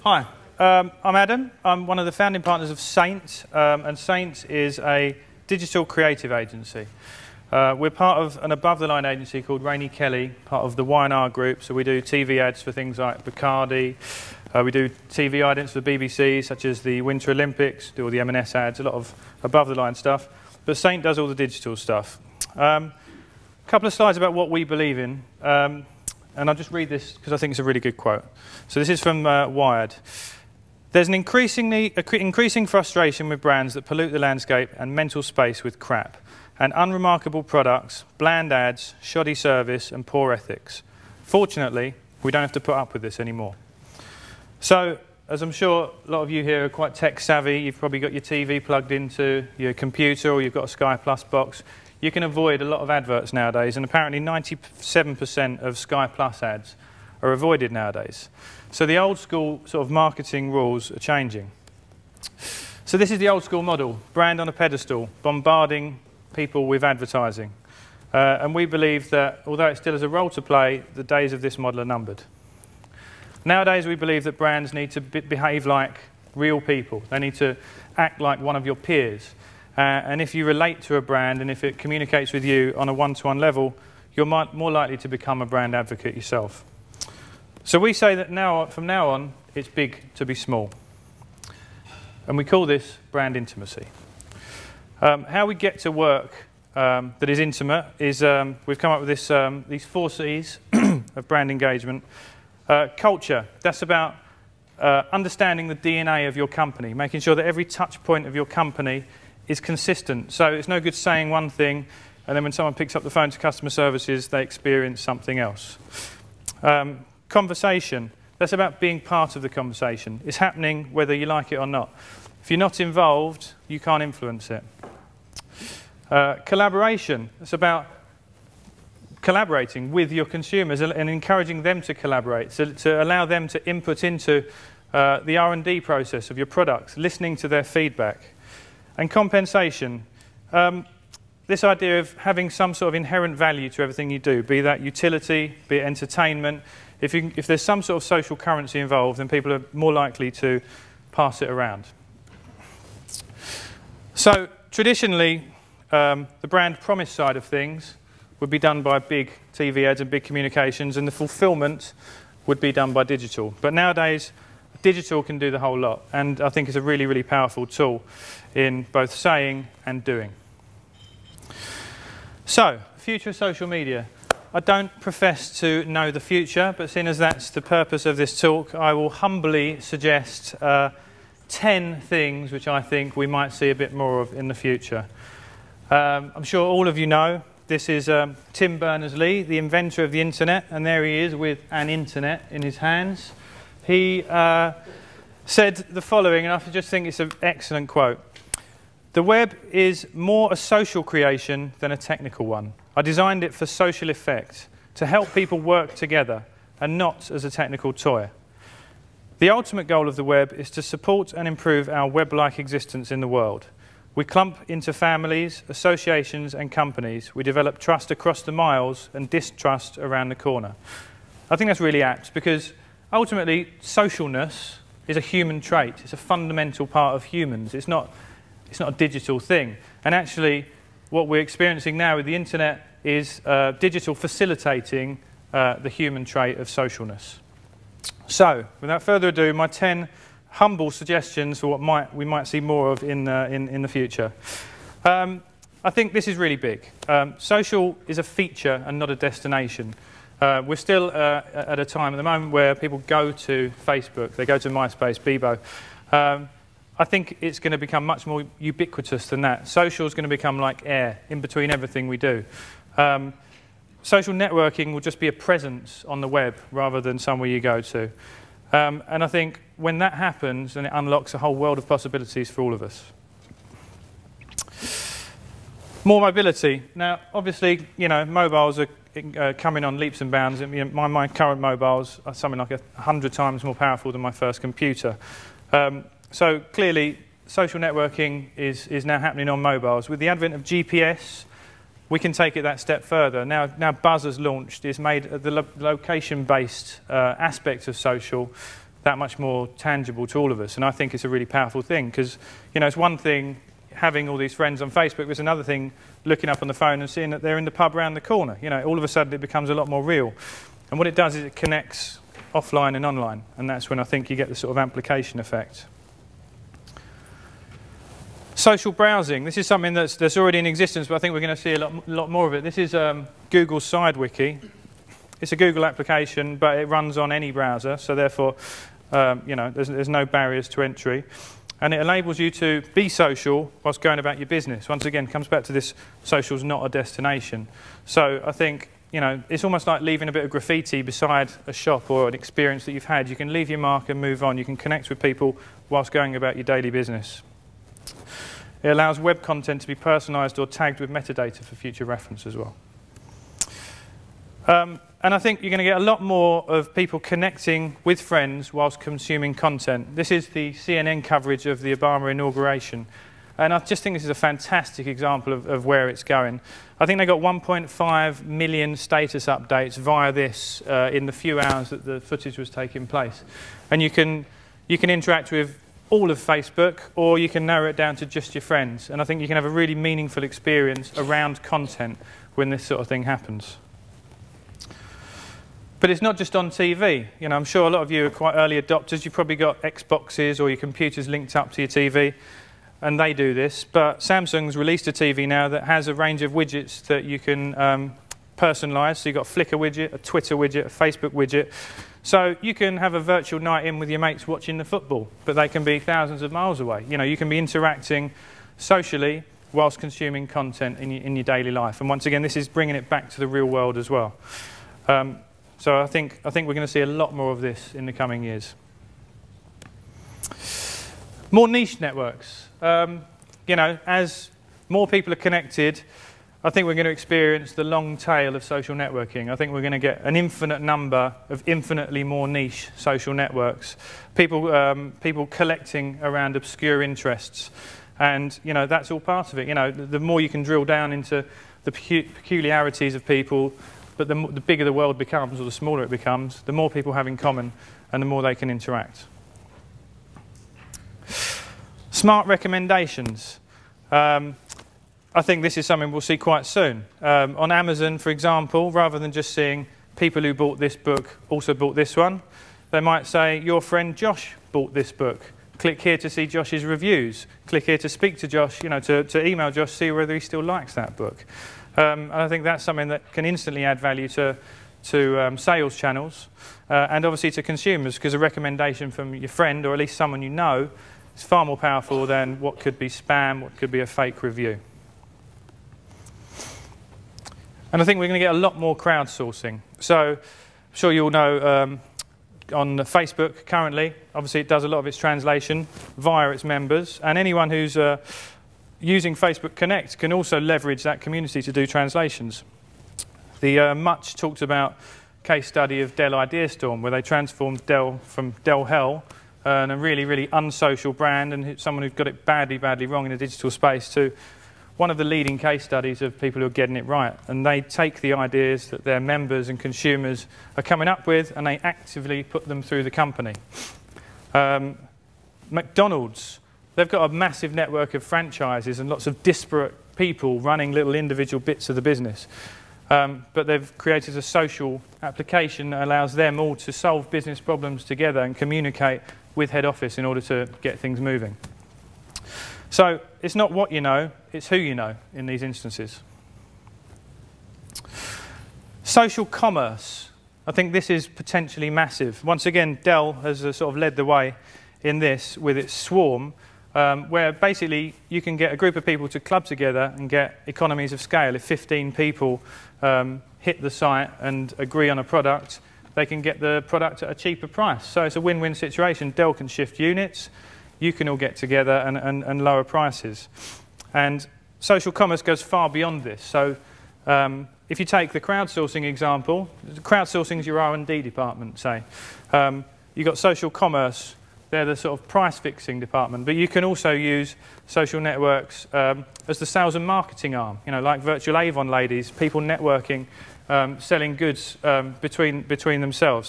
Hi, I'm Adam. I'm one of the founding partners of Saint, and Saint is a digital creative agency. We're part of an above-the-line agency called Rainey Kelly, part of the Y&R Group, so we do TV ads for things like Bacardi, we do TV idents for the BBC, such as the Winter Olympics, do all the M&S ads, a lot of above-the-line stuff, but Saint does all the digital stuff. A couple of slides about what we believe in. And I'll just read this because I think it's a really good quote. So this is from Wired. There's an increasing frustration with brands that pollute the landscape and mental space with crap, and unremarkable products, bland ads, shoddy service, and poor ethics. Fortunately, we don't have to put up with this anymore. So, as I'm sure a lot of you here are quite tech savvy, you've probably got your TV plugged into your computer or you've got a Sky Plus box. You can avoid a lot of adverts nowadays, and apparently 97% of Sky Plus ads are avoided nowadays. So the old school sort of marketing rules are changing. So this is the old school model, brand on a pedestal, bombarding people with advertising. And we believe that, although it still has a role to play, the days of this model are numbered. Nowadays we believe that brands need to behave like real people. They need to act like one of your peers. And if you relate to a brand and if it communicates with you on a one-to-one level, you're more likely to become a brand advocate yourself. So we say that from now on, it's big to be small. And we call this brand intimacy. How we get to work that is intimate is we've come up with these 4 C's of brand engagement. Culture, that's about understanding the DNA of your company, making sure that every touch point of your company is consistent. So it's no good saying one thing and then when someone picks up the phone to customer services, they experience something else. Conversation, that's about being part of the conversation. It's happening whether you like it or not. If you're not involved, you can't influence it. Collaboration, it's about collaborating with your consumers and encouraging them to collaborate, so to allow them to input into the R&D process of your products, listening to their feedback. And compensation, this idea of having some sort of inherent value to everything you do, be that utility, be it entertainment. If there's some sort of social currency involved, then people are more likely to pass it around. So traditionally, the brand promise side of things would be done by big TV ads and big communications, and the fulfillment would be done by digital. But nowadays, digital can do the whole lot, and I think it's a really, really powerful tool in both saying and doing. So, future of social media. I don't profess to know the future, but seeing as that's the purpose of this talk, I will humbly suggest 10 things which I think we might see a bit more of in the future. I'm sure all of you know, this is Tim Berners-Lee, the inventor of the internet, and there he is with an internet in his hands. He said the following, and I just think it's an excellent quote. The web is more a social creation than a technical one. I designed it for social effect, to help people work together, and not as a technical toy. The ultimate goal of the web is to support and improve our web-like existence in the world. We clump into families, associations, and companies. We develop trust across the miles and distrust around the corner. I think that's really apt, because ultimately, socialness is a human trait. It's a fundamental part of humans. It's not a digital thing. And actually, what we're experiencing now with the internet is digital facilitating the human trait of socialness. So, without further ado, my 10 humble suggestions for what we might see more of in the future. I think this is really big. Social is a feature and not a destination. We're still at a time at the moment where people go to Facebook, they go to MySpace, Bebo. I think it's going to become much more ubiquitous than that. Social is going to become like air in between everything we do. Social networking will just be a presence on the web rather than somewhere you go to. And I think when that happens, then it unlocks a whole world of possibilities for all of us. More mobility. Now, obviously, you know, mobiles are coming on leaps and bounds. My current mobiles are something like 100 times more powerful than my first computer. So clearly, social networking is now happening on mobiles. With the advent of GPS, we can take it that step further. Now Buzz has launched. It's made the location-based aspect of social that much more tangible to all of us. And I think it's a really powerful thing because, you know, it's one thing having all these friends on Facebook, but it's another thing looking up on the phone and seeing that they're in the pub around the corner. You know, all of a sudden it becomes a lot more real. And what it does is it connects offline and online, and that's when I think you get the sort of amplification effect. Social browsing. This is something that's already in existence, but I think we're going to see a lot more of it. This is Google's SideWiki. It's a Google application, but it runs on any browser, so therefore, you know, there's no barriers to entry. And it enables you to be social whilst going about your business. Once again, it comes back to this: social's not a destination. So I think, you know, it's almost like leaving a bit of graffiti beside a shop or an experience that you've had. You can leave your mark and move on. You can connect with people whilst going about your daily business. It allows web content to be personalised or tagged with metadata for future reference as well. And I think you're going to get a lot more of people connecting with friends whilst consuming content. This is the CNN coverage of the Obama inauguration. And I just think this is a fantastic example of where it's going. I think they got 1.5 million status updates via this in the few hours that the footage was taking place. And you can interact with all of Facebook, or you can narrow it down to just your friends. And I think you can have a really meaningful experience around content when this sort of thing happens. But it's not just on TV. You know, I'm sure a lot of you are quite early adopters. You've probably got Xboxes or your computers linked up to your TV, and they do this. But Samsung's released a TV now that has a range of widgets that you can personalise. So you've got a Flickr widget, a Twitter widget, a Facebook widget. So you can have a virtual night in with your mates watching the football, but they can be thousands of miles away. You know, you can be interacting socially whilst consuming content in your daily life. And once again, this is bringing it back to the real world as well. So I think we're going to see a lot more of this in the coming years. More niche networks. You know, as more people are connected, I think we're going to experience the long tail of social networking. I think we're going to get an infinite number of infinitely more niche social networks. People collecting around obscure interests. And, you know, that's all part of it. You know, the more you can drill down into the peculiarities of people, but the bigger the world becomes, or the smaller it becomes, the more people have in common and the more they can interact. Smart recommendations. I think this is something we'll see quite soon. On Amazon, for example, rather than just seeing people who bought this book also bought this one, they might say, your friend Josh bought this book. Click here to see Josh's reviews. Click here to speak to Josh, you know, to email Josh, see whether he still likes that book. And I think that's something that can instantly add value to sales channels and obviously to consumers, because a recommendation from your friend or at least someone you know is far more powerful than what could be spam, what could be a fake review. And I think we're going to get a lot more crowdsourcing. So I'm sure you all know on Facebook currently, obviously it does a lot of its translation via its members, and anyone who's using Facebook Connect can also leverage that community to do translations. The much talked about case study of Dell IdeaStorm, where they transformed Dell from Dell Hell, and a really, really unsocial brand and someone who's got it badly, badly wrong in the digital space, to one of the leading case studies of people who are getting it right. And they take the ideas that their members and consumers are coming up with and they actively put them through the company. McDonald's. They've got a massive network of franchises and lots of disparate people running little individual bits of the business. But they've created a social application that allows them all to solve business problems together and communicate with head office in order to get things moving. So it's not what you know, it's who you know in these instances. Social commerce. I think this is potentially massive. Once again, Dell has sort of led the way in this with its Swarm, where basically you can get a group of people to club together and get economies of scale. If 15 people hit the site and agree on a product, they can get the product at a cheaper price. So it's a win-win situation. Dell can shift units, you can all get together and lower prices. And social commerce goes far beyond this. So if you take the crowdsourcing example, crowdsourcing is your R&D department, say. You've got social commerce. They're the sort of price-fixing department. But you can also use social networks as the sales and marketing arm, you know, like Virtual Avon ladies, people networking, selling goods between themselves.